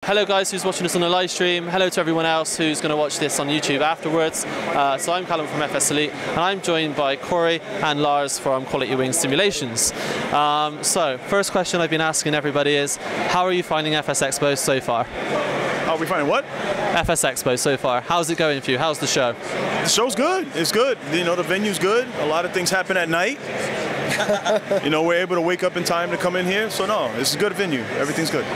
Hello guys who's watching us on the live stream, hello to everyone else who's going to watch this on YouTube afterwards. So I'm Callum from FSElite and I'm joined by Corey and Lars from QualityWings Simulations. So first question I've been asking everybody is, how are you finding FS Expo so far? How are we finding what? FS Expo so far. How's it going for you? How's the show? The show's good. It's good. You know, the venue's good. A lot of things happen at night. You know, we're able to wake up in time to come in here. So no, it's a good venue. Everything's good.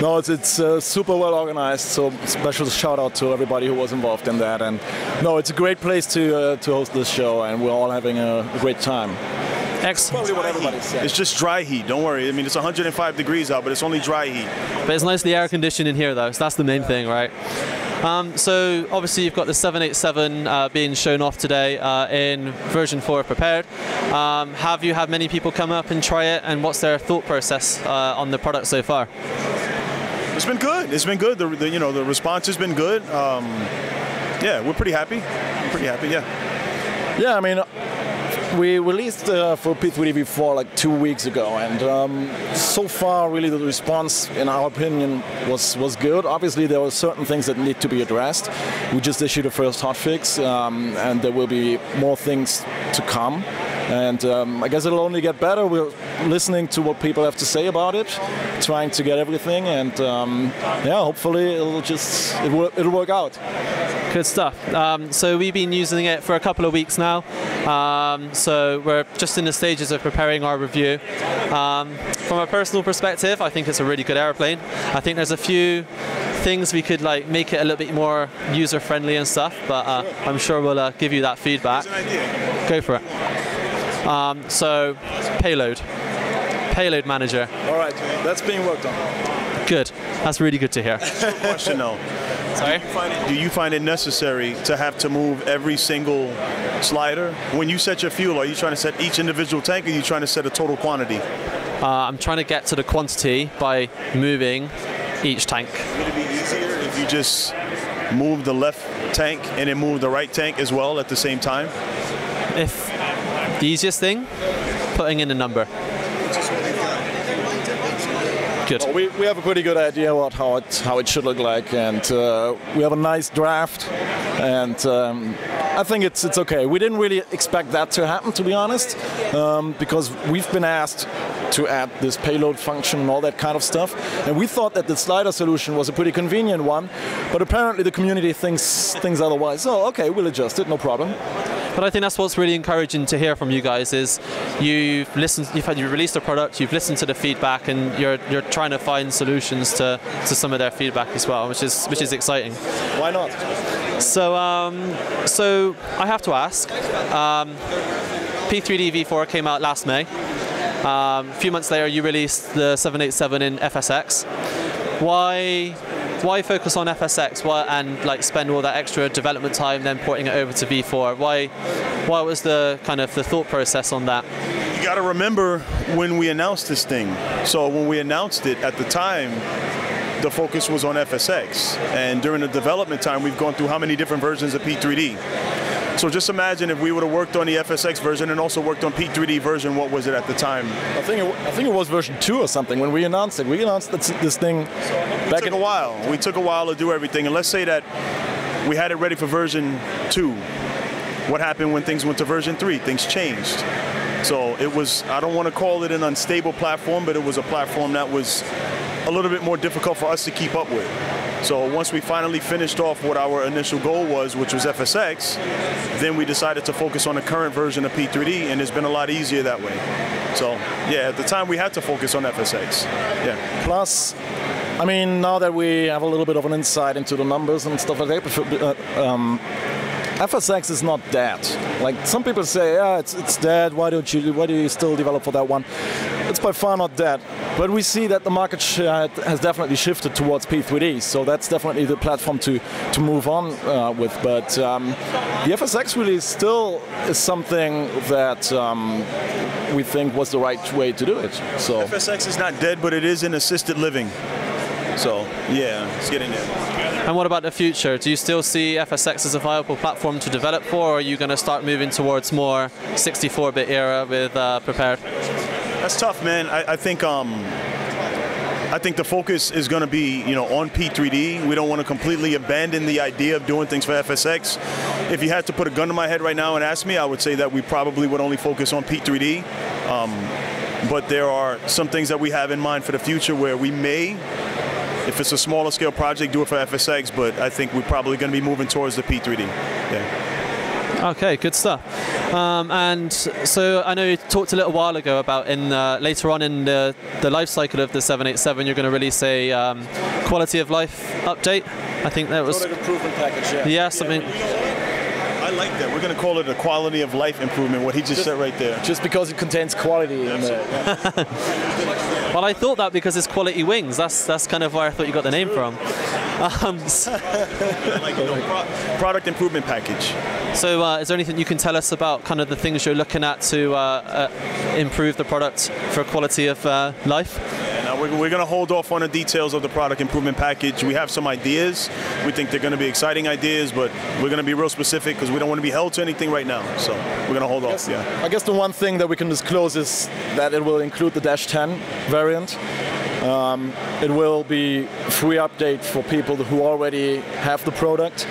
No, it's super well organized. So special shout out to everybody who was involved in that. And no, it's a great place to host this show, and we're all having a great time. Probably what everybody said. It's just dry heat. Don't worry. I mean, it's 105 degrees out, but it's only dry heat. But it's nicely air conditioned in here though, so that's the main thing, right? So obviously you've got the 787 being shown off today in version 4 prepared. Have you had many people come up and try it, and what's their thought process on the product so far? It's been good. It's been good. The response has been good. Yeah, we're pretty happy. Yeah. Yeah, I mean, we released for P3DV4 like 2 weeks ago, and so far really the response, in our opinion, was good. Obviously there were certain things that need to be addressed. We just issued a first hotfix, and there will be more things to come. And I guess it'll only get better. We're listening to what people have to say about it, trying to get everything, and yeah, hopefully it'll work out. Good stuff. So we've been using it for a couple of weeks now. So we're just in the stages of preparing our review. From a personal perspective, I think it's a really good airplane. I think there's a few things we could like make it a little bit more user friendly and stuff, but I'm sure we'll give you that feedback. That's an idea. Go for it. So payload manager. All right, that's being worked on. Good. That's really good to hear. Question though. Sorry? Do you find it necessary to have to move every single slider? When you set your fuel, are you trying to set each individual tank, or are you trying to set a total quantity? I'm trying to get to the quantity by moving each tank. Would it be easier if you just move the left tank and then move the right tank as well at the same time? If the easiest thing, putting in a number. Good. Well, we have a pretty good idea about how it should look like, and we have a nice draft, and I think it's okay. We didn't really expect that to happen, to be honest, because we've been asked to add this payload function and all that kind of stuff, and we thought that the slider solution was a pretty convenient one, but apparently the community thinks otherwise. So okay, we'll adjust it, no problem. But I think that's what's really encouraging to hear from you guys is you've released a product, you've listened to the feedback, and you're trying to find solutions to some of their feedback as well, which is exciting. Why not? So I have to ask, P3DV4 came out last May. A few months later you released the 787 in FSX. Why focus on FSX and like spend all that extra development time then porting it over to V4? Why was the kind of the thought process on that? You got to remember when we announced this thing. So when we announced it at the time, the focus was on FSX, and during the development time we've gone through how many different versions of P3D. So just imagine if we would have worked on the FSX version and also worked on P3D version, what was it at the time? I think it was version 2 or something when we announced it. We announced this thing back in a while. We took a while to do everything, and let's say that we had it ready for version 2. What happened when things went to version 3? Things changed. So it was, I don't want to call it an unstable platform, but it was a platform that was a little bit more difficult for us to keep up with. So once we finally finished off what our initial goal was, which was FSX, then we decided to focus on the current version of P3D, and it's been a lot easier that way. So yeah, at the time we had to focus on FSX. Yeah. Plus, I mean, now that we have a little bit of an insight into the numbers and stuff like that, FSX is not dead. Like some people say, yeah, it's dead. Why do you still develop for that one? It's by far not dead. But we see that the market has definitely shifted towards P3D, so that's definitely the platform to move on with. But the FSX really still is something that we think was the right way to do it. So FSX is not dead, but it is in assisted living. So yeah, it's getting there. And what about the future? Do you still see FSX as a viable platform to develop for, or are you going to start moving towards more 64-bit era with prepared? That's tough, man. I think I think the focus is going to be, on P3D. We don't want to completely abandon the idea of doing things for FSX. If you had to put a gun to my head right now and ask me, I would say that we probably would only focus on P3D. But there are some things that we have in mind for the future where we may, if it's a smaller scale project, do it for FSX, but I think we're probably going to be moving towards the P3D. Yeah. Okay, good stuff. And so I know you talked a little while ago about later on in the life cycle of the 787, you're going to release a quality of life update. I think that was product improvement package. Yeah. Yeah, something. I like that. We're going to call it a quality of life improvement, what he just said right there. Just because it contains quality in there. Yeah. Well, I thought that because it's QualityWings. That's kind of where I thought you got the name from. Product improvement package. So is there anything you can tell us about kind of the things you're looking at to improve the product for quality of life? We're going to hold off on the details of the product improvement package. We have some ideas. We think they're going to be exciting ideas, but we're going to be real specific because we don't want to be held to anything right now. So we're going to hold off. Yeah. I guess the one thing that we can disclose is that it will include the -10 variant. It will be a free update for people who already have the product,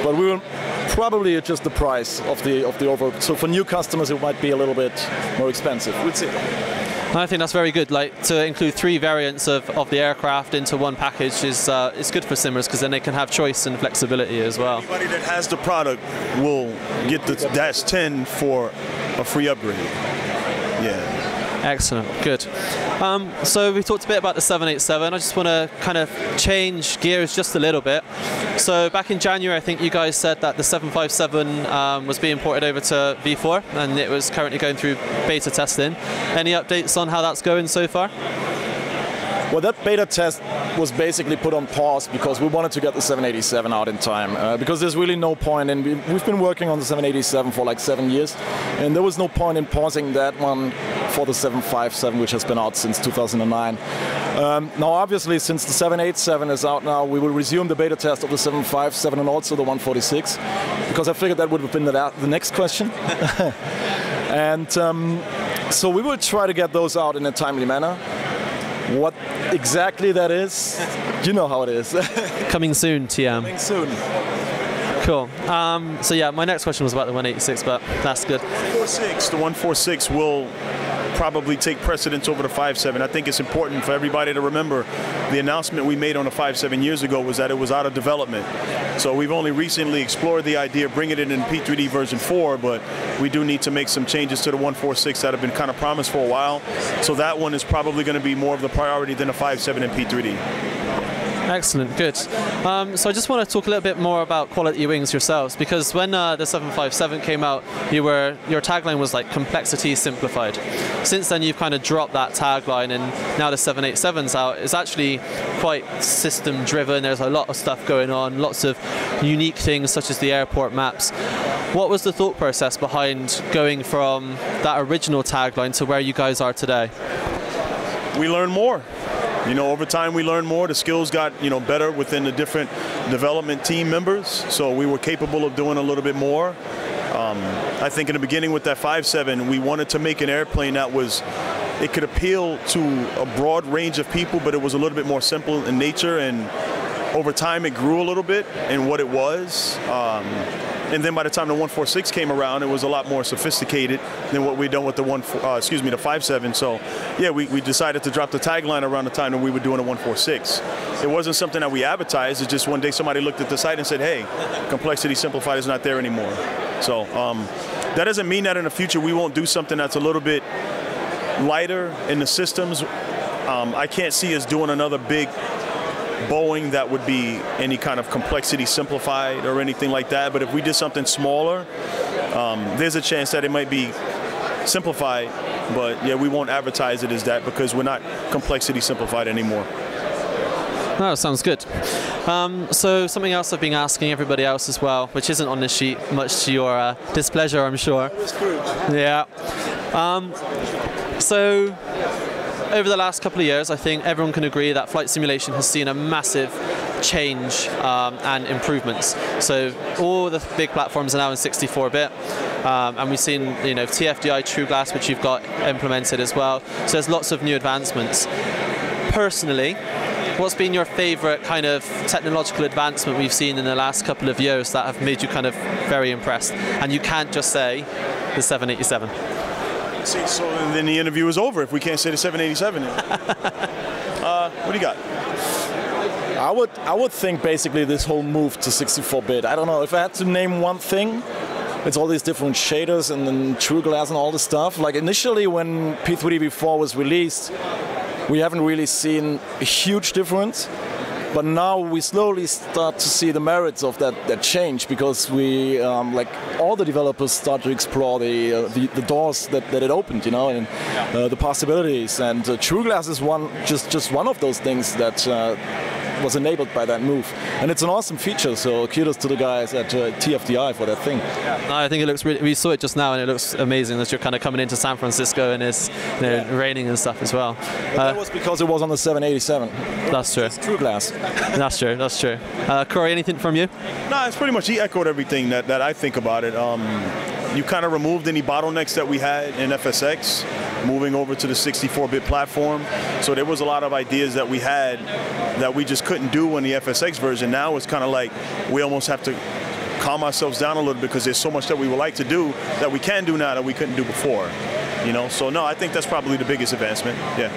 but we will probably adjust the price of the overall. So for new customers, it might be a little bit more expensive. We'll see. I think that's very good. Like to include 3 variants of the aircraft into one package is good for simmers because then they can have choice and flexibility as well. Anybody that has the product will get the -10 for a free upgrade. Yeah. Excellent, good. So we talked a bit about the 787. I just want to kind of change gears just a little bit. So back in January, I think you guys said that the 757 was being ported over to V4 and it was currently going through beta testing. Any updates on how that's going so far? Well, that beta test was basically put on pause because we wanted to get the 787 out in time. Because there's really no point in, we've been working on the 787 for like 7 years, and there was no point in pausing that one for the 757, which has been out since 2009. Now, obviously, since the 787 is out now, we will resume the beta test of the 757 and also the 146, because I figured that would have been the next question. And so we will try to get those out in a timely manner. What exactly that is, you know how it is. Coming soon, TM. Coming soon. Cool. So yeah, my next question was about the 186, but that's good. The 146 will probably take precedence over the 57. I think it's important for everybody to remember the announcement we made on the 57 years ago was that it was out of development. So we've only recently explored the idea of bringing it in P3D version 4, but we do need to make some changes to the 146 that have been kind of promised for a while. So that one is probably going to be more of the priority than the 57 and P3D. Excellent, good. So I just want to talk a little bit more about QualityWings yourselves, because when the 757 came out, your tagline was like complexity simplified. Since then you've kind of dropped that tagline, and now the 787's out. It's actually quite system driven. There's a lot of stuff going on, lots of unique things such as the airport maps. What was the thought process behind going from that original tagline to where you guys are today? We learned more. Over time we learned more. The skills got, better within the different development team members. So we were capable of doing a little bit more. I think in the beginning with that 57, we wanted to make an airplane that it could appeal to a broad range of people, but it was a little bit more simple in nature. And over time it grew a little bit in what it was. And then by the time the 146 came around, it was a lot more sophisticated than what we'd done with the 57. So, yeah, we decided to drop the tagline around the time that we were doing the 146. It wasn't something that we advertised. It's just one day somebody looked at the site and said, hey, complexity simplified is not there anymore. So that doesn't mean that in the future we won't do something that's a little bit lighter in the systems. I can't see us doing another big Boeing that would be any kind of complexity simplified or anything like that. But if we did something smaller, there's a chance that it might be simplified. But yeah, we won't advertise it as that because we're not complexity simplified anymore. Oh, sounds good. So something else I've been asking everybody else as well, which isn't on this sheet, much to your displeasure, I'm sure. Yeah. So over the last couple of years, I think everyone can agree that flight simulation has seen a massive change and improvements. So all the big platforms are now in 64-bit, and we've seen TFDI True Glass, which you've got implemented as well. So there's lots of new advancements. personally, what's been your favorite kind of technological advancement we've seen in the last couple of years that have made you kind of very impressed? And you can't just say the 787. See, so then the interview is over if we can't say the 787. What do you got? I would think basically this whole move to 64-bit. I don't know, if I had to name one thing, it's all these different shaders and then True Glass and all this stuff. Like initially when P3DV4 was released, we haven't really seen a huge difference. But now we slowly start to see the merits of that change, because we, like all the developers, start to explore the doors that it opened, you know, and the possibilities. And True Glass is just one of those things that was enabled by that move. And it's an awesome feature, so kudos to the guys at TFDI for that thing. I think it looks really, we saw it just now and it looks amazing that you're kind of coming into San Francisco and it's raining and stuff as well. That was because it was on the 787. That's true. It's True Glass. That's true, that's true. Corey, anything from you? No, it's pretty much, he echoed everything that I think about it. You kind of removed any bottlenecks that we had in FSX, moving over to the 64-bit platform. So there was a lot of ideas that we had that we just couldn't do in the FSX version. Now it's kind of like we almost have to calm ourselves down a little bit, because there's so much that we would like to do that we can do now that we couldn't do before. You know, so no, I think that's probably the biggest advancement. Yeah.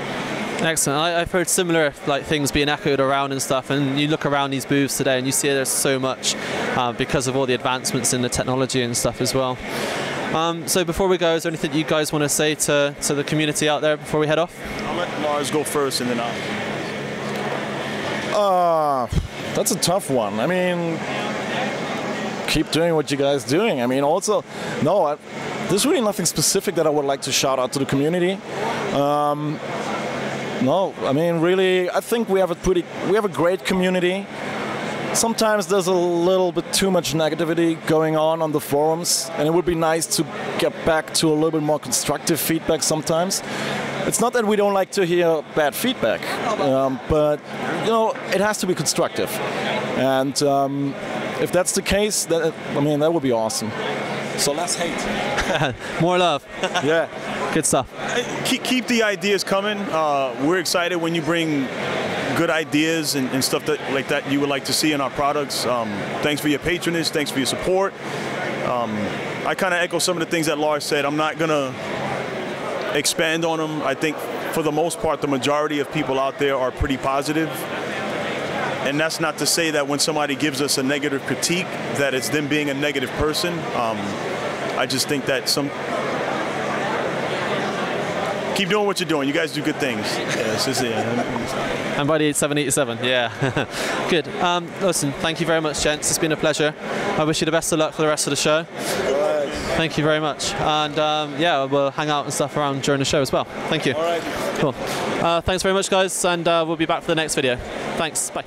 Excellent. I've heard similar things being echoed around and stuff, and you look around these booths today and you see there's so much because of all the advancements in the technology and stuff as well. So before we go, is there anything you guys want to say to the community out there before we head off? I'll let Lars go first and then I'll. That's a tough one. I mean, keep doing what you guys are doing. I mean, also, there's really nothing specific that I would like to shout out to the community. No, I mean, really, I think we have a great community. Sometimes there's a little bit too much negativity going on the forums, and it would be nice to get back to a little bit more constructive feedback sometimes. It's not that we don't like to hear bad feedback, but you know, it has to be constructive. And if that's the case, that would be awesome. So less hate. More love. Yeah. Good stuff. Keep the ideas coming. We're excited when you bring good ideas and stuff like that you would like to see in our products. Thanks for your patronage. Thanks for your support. I kind of echo some of the things that Lars said. I'm not going to expand on them. I think for the most part, the majority of people out there are pretty positive. And that's not to say that when somebody gives us a negative critique, that it's them being a negative person. I just think that keep doing what you're doing. You guys do good things. And by the 787, yeah. Good. Listen, thank you very much, gents. It's been a pleasure. I wish you the best of luck for the rest of the show. Thank you very much. And yeah, we'll hang out and stuff around during the show as well. Thank you. All right. Cool. Thanks very much, guys, and we'll be back for the next video. Thanks. Bye.